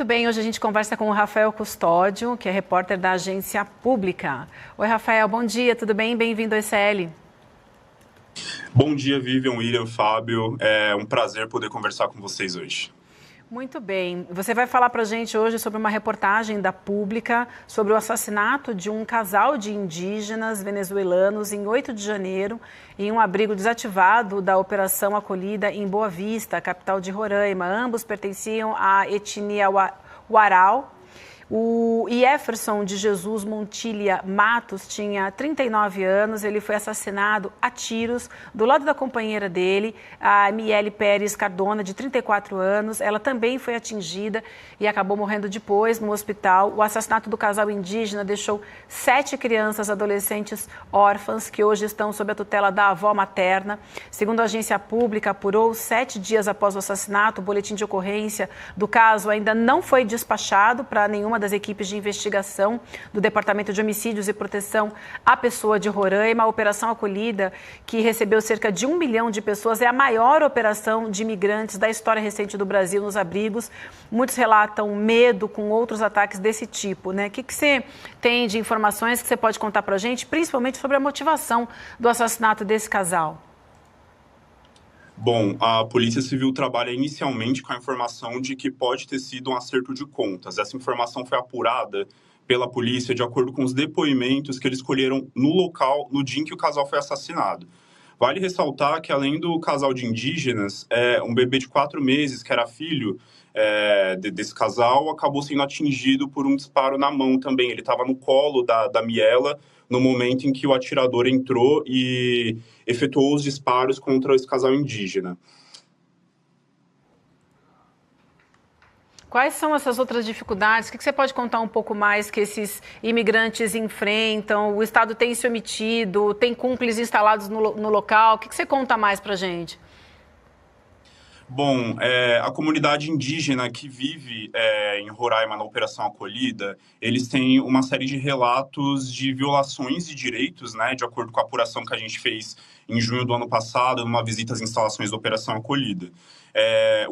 bem, hoje a gente conversa com o Rafael Custódio, que é repórter da Agência Pública. Oi, Rafael, bom dia, tudo bem? Bem-vindo ao ECL. Bom dia, Vivian, William, Fábio. É um prazer poder conversar com vocês hoje. Muito bem. Você vai falar para a gente hoje sobre uma reportagem da Pública sobre o assassinato de um casal de indígenas venezuelanos em 8 de janeiro em um abrigo desativado da Operação Acolhida em Boa Vista, capital de Roraima. Ambos pertenciam à etnia Uarau. O Jefferson de Jesus Montilha Matos tinha 39 anos, ele foi assassinado a tiros do lado da companheira dele, a Miele Pérez Cardona, de 34 anos. Ela também foi atingida e acabou morrendo depois no hospital. O assassinato do casal indígena deixou 7 crianças adolescentes órfãs que hoje estão sob a tutela da avó materna. Segundo a agência pública, apurou 7 dias após o assassinato, o boletim de ocorrência do caso ainda não foi despachado para nenhuma das equipes de investigação do Departamento de Homicídios e Proteção à Pessoa de Roraima. A Operação Acolhida, que recebeu cerca de 1 milhão de pessoas, é a maior operação de imigrantes da história recente do Brasil nos abrigos. Muitos relatam medo com outros ataques desse tipo, né? O que você tem de informações que você pode contar para a gente, principalmente sobre a motivação do assassinato desse casal? Bom, a Polícia Civil trabalha inicialmente com a informação de que pode ter sido um acerto de contas. Essa informação foi apurada pela polícia de acordo com os depoimentos que eles colheram no local no dia em que o casal foi assassinado. Vale ressaltar que, além do casal de indígenas, um bebê de 4 meses, que era filho desse casal, acabou sendo atingido por um disparo na mão também. Ele estava no colo da Miela no momento em que o atirador entrou e efetuou os disparos contra esse casal indígena. Quais são essas outras dificuldades? O que você pode contar um pouco mais que esses imigrantes enfrentam? O Estado tem se omitido? Tem cúmplices instalados no local? O que você conta mais para a gente? Bom, a comunidade indígena que vive em Roraima, na Operação Acolhida, eles têm uma série de relatos de violações de direitos, né, de acordo com a apuração que a gente fez em junho do ano passado, numa visita às instalações da Operação Acolhida.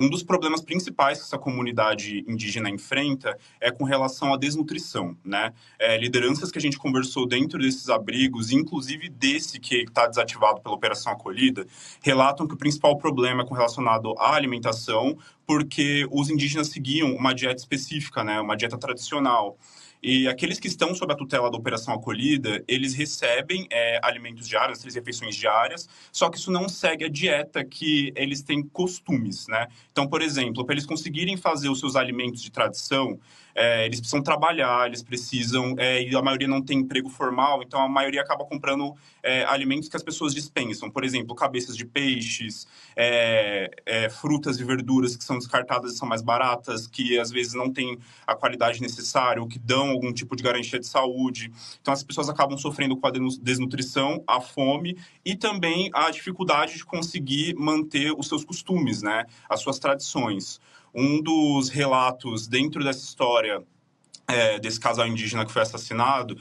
Um dos problemas principais que essa comunidade indígena enfrenta é com relação à desnutrição, né? Lideranças que a gente conversou dentro desses abrigos, inclusive desse que está desativado pela Operação Acolhida, relatam que o principal problema é relacionado à alimentação, porque os indígenas seguiam uma dieta específica, né? Uma dieta tradicional. E aqueles que estão sob a tutela da Operação Acolhida, eles recebem alimentos diários, 3 refeições diárias, só que isso não segue a dieta que eles têm costumes, né? Então, por exemplo, para eles conseguirem fazer os seus alimentos de tradição, eles precisam trabalhar, eles precisam, e a maioria não tem emprego formal, então a maioria acaba comprando alimentos que as pessoas dispensam. Por exemplo, cabeças de peixes, frutas e verduras que são descartadas e são mais baratas, que às vezes não têm a qualidade necessária, ou que dão algum tipo de garantia de saúde. Então, as pessoas acabam sofrendo com a desnutrição, a fome e também a dificuldade de conseguir manter os seus costumes, né? As suas tradições. Um dos relatos dentro dessa história desse casal indígena que foi assassinado,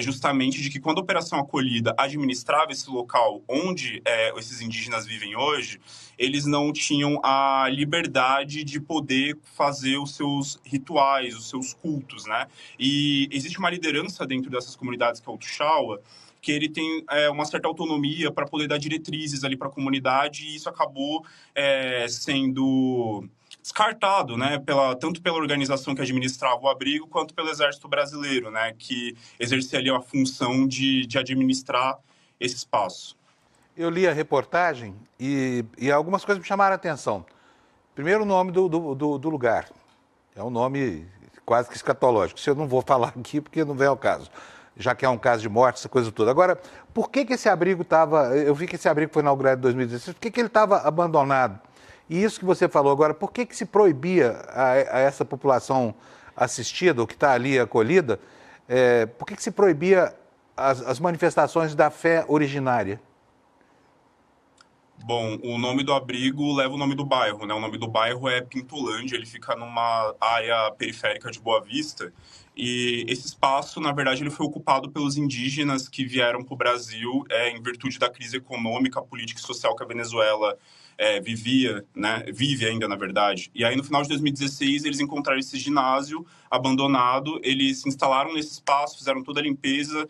justamente de que quando a Operação Acolhida administrava esse local onde esses indígenas vivem hoje, eles não tinham a liberdade de poder fazer os seus rituais, os seus cultos, né? E existe uma liderança dentro dessas comunidades que é o Tuxaua, que ele tem uma certa autonomia para poder dar diretrizes ali para a comunidade, e isso acabou sendo descartado, né, tanto pela organização que administrava o abrigo, quanto pelo Exército Brasileiro, né, que exercia ali a função de administrar esse espaço. Eu li a reportagem e algumas coisas me chamaram a atenção. Primeiro, o nome do lugar. É um nome quase que escatológico. Isso eu não vou falar aqui porque não vem ao caso, já que é um caso de morte, essa coisa toda. Agora, por que esse abrigo estava... Eu vi que esse abrigo foi inaugurado em 2016. Por que ele estava abandonado? E isso que você falou agora, por que se proibia a essa população assistida, ou que está ali acolhida, por que se proibia as manifestações da fé originária? Bom, o nome do abrigo leva o nome do bairro, né? O nome do bairro é Pintolândia, ele fica numa área periférica de Boa Vista. E esse espaço, na verdade, ele foi ocupado pelos indígenas que vieram para o Brasil em virtude da crise econômica, política e social que a Venezuela vivia, né? Vive ainda, na verdade. E aí, no final de 2016, eles encontraram esse ginásio abandonado, eles se instalaram nesse espaço, fizeram toda a limpeza,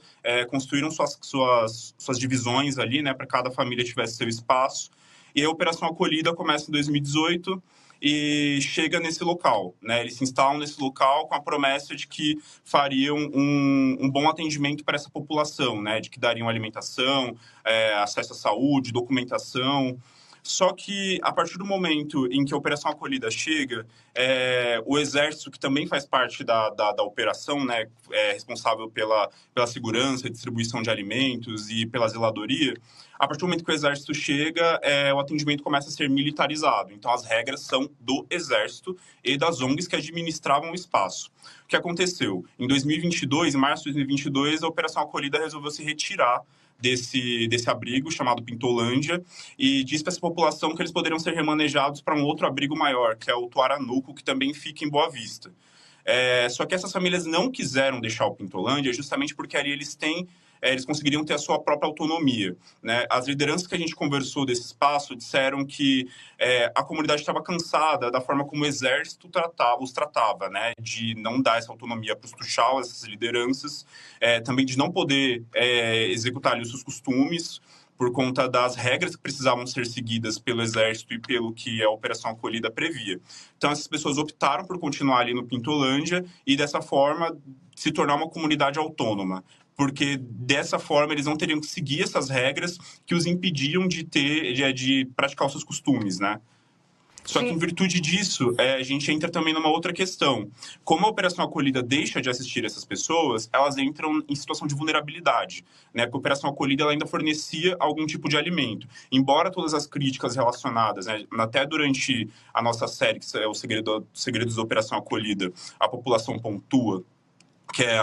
construíram suas divisões ali, né? Para cada família tivesse seu espaço. E a Operação Acolhida começa em 2018 e chega nesse local, né? Eles se instalam nesse local com a promessa de que fariam um bom atendimento para essa população, né? De que dariam alimentação, acesso à saúde, documentação. Só que, a partir do momento em que a Operação Acolhida chega, o Exército, que também faz parte da operação, né, responsável pela segurança, distribuição de alimentos e pela zeladoria, a partir do momento que o Exército chega, o atendimento começa a ser militarizado. Então, as regras são do Exército e das ONGs que administravam o espaço. O que aconteceu? Em 2022, em março de 2022, a Operação Acolhida resolveu se retirar desse abrigo chamado Pintolândia e diz para essa população que eles poderiam ser remanejados para um outro abrigo maior, que é o Tuaranuco, que também fica em Boa Vista. Só que essas famílias não quiseram deixar o Pintolândia justamente porque ali eles conseguiriam ter a sua própria autonomia, né? As lideranças que a gente conversou desse espaço disseram que a comunidade estava cansada da forma como o Exército os tratava, né? De não dar essa autonomia para os tuxal, essas lideranças, também de não poder executar ali os seus costumes, por conta das regras que precisavam ser seguidas pelo Exército e pelo que a Operação Acolhida previa. Então, essas pessoas optaram por continuar ali no Pintolândia e, dessa forma, se tornar uma comunidade autônoma, porque dessa forma eles não teriam que seguir essas regras que os impediam de praticar os seus costumes, né? Só que, em virtude disso, a gente entra também numa outra questão. Como a Operação Acolhida deixa de assistir essas pessoas, elas entram em situação de vulnerabilidade, né? Porque a Operação Acolhida ela ainda fornecia algum tipo de alimento. Embora todas as críticas relacionadas, né, até durante a nossa série, que é o Segredos da Operação Acolhida, a população pontua, que é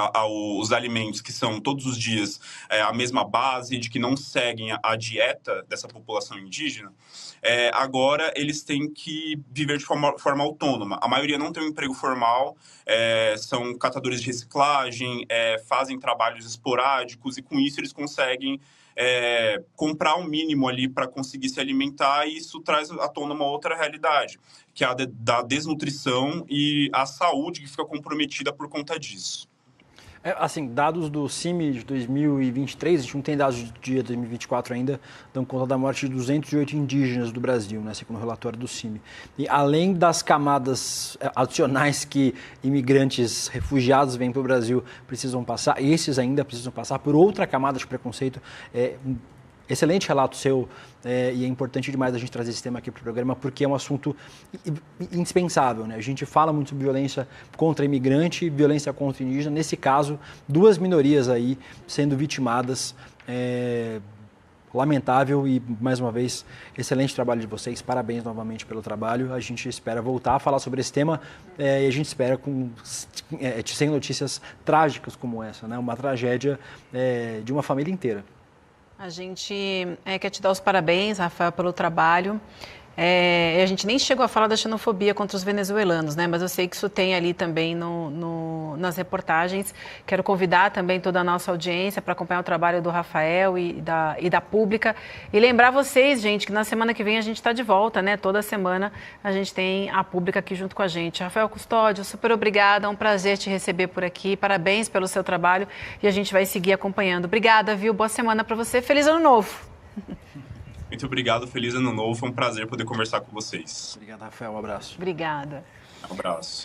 os alimentos que são todos os dias a mesma base, de que não seguem a dieta dessa população indígena, agora eles têm que viver de forma autônoma. A maioria não tem um emprego formal, são catadores de reciclagem, fazem trabalhos esporádicos e com isso eles conseguem comprar um mínimo ali para conseguir se alimentar, e isso traz à tona uma outra realidade, que é a da desnutrição e a saúde que fica comprometida por conta disso. Assim, dados do CIMI de 2023, a gente não tem dados do dia 2024 ainda, dão conta da morte de 208 indígenas do Brasil, né, segundo o relatório do CIMI. E além das camadas adicionais que imigrantes, refugiados vêm para o Brasil precisam passar, esses ainda precisam passar por outra camada de preconceito. Excelente relato seu, e é importante demais a gente trazer esse tema aqui para o programa, porque é um assunto indispensável, né? A gente fala muito sobre violência contra imigrante e violência contra indígena. Nesse caso, duas minorias aí sendo vitimadas. Lamentável e, mais uma vez, excelente trabalho de vocês. Parabéns novamente pelo trabalho. A gente espera voltar a falar sobre esse tema e a gente espera sem notícias trágicas como essa, né? Uma tragédia de uma família inteira. A gente quer te dar os parabéns, Rafael, pelo trabalho. A gente nem chegou a falar da xenofobia contra os venezuelanos, né? Mas eu sei que isso tem ali também nas reportagens. Quero convidar também toda a nossa audiência para acompanhar o trabalho do Rafael e da Pública. E lembrar vocês, gente, que na semana que vem a gente está de volta, né? Toda semana a gente tem a Pública aqui junto com a gente. Rafael Custódio, super obrigada, é um prazer te receber por aqui. Parabéns pelo seu trabalho e a gente vai seguir acompanhando. Obrigada, viu? Boa semana para você. Feliz Ano Novo! Muito obrigado, feliz Ano Novo, foi um prazer poder conversar com vocês. Obrigado, Rafael, um abraço. Obrigada. Um abraço.